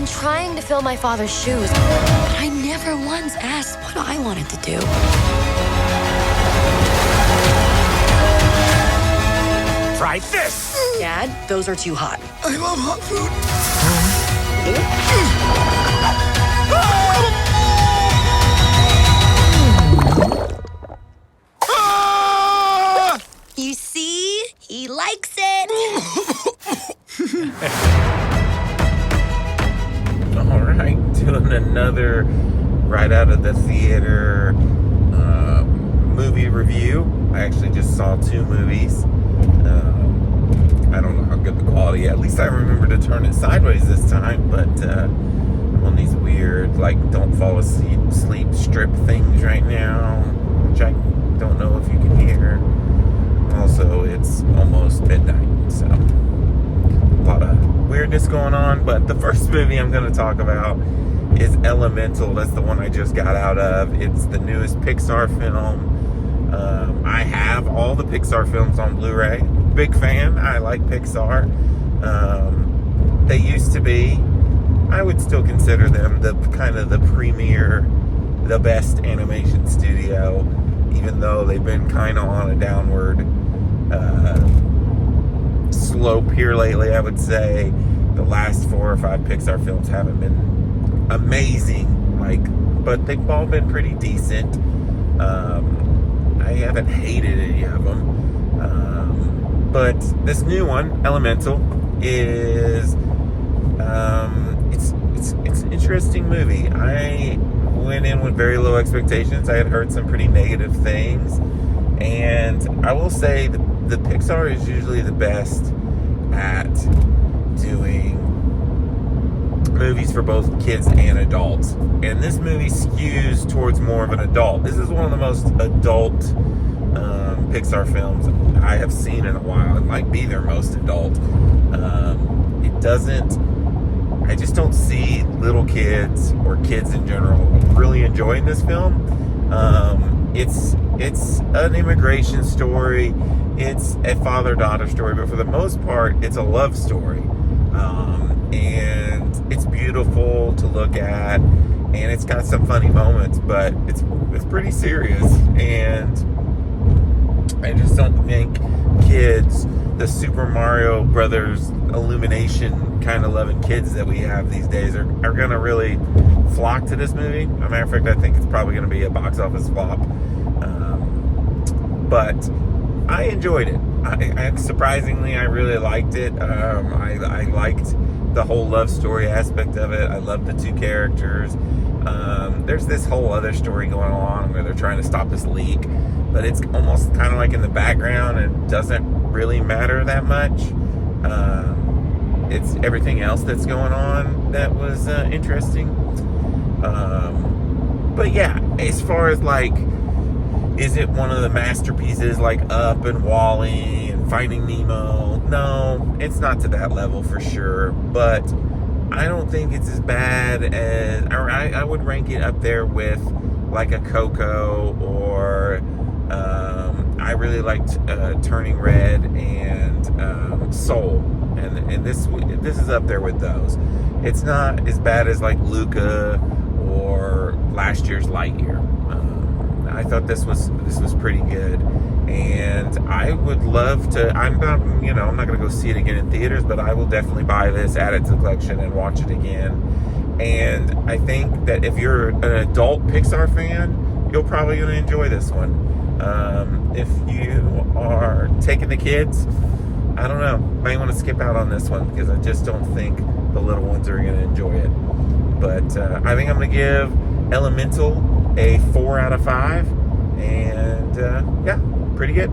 been trying to fill my father's shoes, but I never once asked what I wanted to do. Try this! Dad, those are too hot. I love hot food. You see? He likes it. All right, doing another right out of the theater movie review. I actually just saw 2 movies. I don't know how good the quality. At least I remember to turn it sideways this time. But I'm on these weird, like, don't fall asleep strip things right now, which I don't know if you can hear. Also, it's almost midnight, so a lot of weirdness going on. But the first movie I'm going to talk about is Elemental. That's the one I just got out of. It's the newest Pixar film. I have all the Pixar films on Blu-ray. Big fan. I like Pixar. They used to be, I would still consider them the kind of the premier, the best animation studio, even though they've been kind of on a downward slope here lately. I would say the last 4 or 5 Pixar films haven't been amazing, but they've all been pretty decent. I haven't hated any of them, but this new one, Elemental, is it's an interesting movie. I went in with very low expectations. I had heard some pretty negative things, and I will say the Pixar is usually the best at doing movies for both kids and adults, and this movie skews towards more of an adult. This is one of the most adult Pixar films I have seen in a while. It might be their most adult. I just don't see little kids or kids in general really enjoying this film. It's an immigration story. It's a father-daughter story, but for the most part, it's a love story. And it's beautiful to look at, and it's got some funny moments, but it's pretty serious. And I just don't think kids, the Super Mario Brothers Illumination kind of loving kids that we have these days, are going to really flock to this movie. As a matter of fact, I think it's probably going to be a box office flop. But I enjoyed it. Surprisingly, I really liked it. I liked the whole love story aspect of it. I love the 2 characters. There's this whole other story going on where they're trying to stop this leak, but it's almost kind of like in the background and doesn't really matter that much. It's everything else that's going on that was interesting. But yeah, as far as like, is it one of the masterpieces like Up and WALL-E and Finding Nemo? No, it's not to that level for sure, but I don't think it's as bad as, I would rank it up there with like a Coco, or I really liked Turning Red and Soul, and this is up there with those. It's not as bad as like Luca or last year's Lightyear. I thought this was pretty good, and I would love to. I'm not going to go see it again in theaters, but I will definitely buy this, add it to the collection, and watch it again. And I think that if you're an adult Pixar fan, you're probably going to enjoy this one. If you are taking the kids, I don't know, might want to skip out on this one, because I just don't think the little ones are going to enjoy it. But I think I'm going to give Elemental a 4 out of 5, and yeah, pretty good.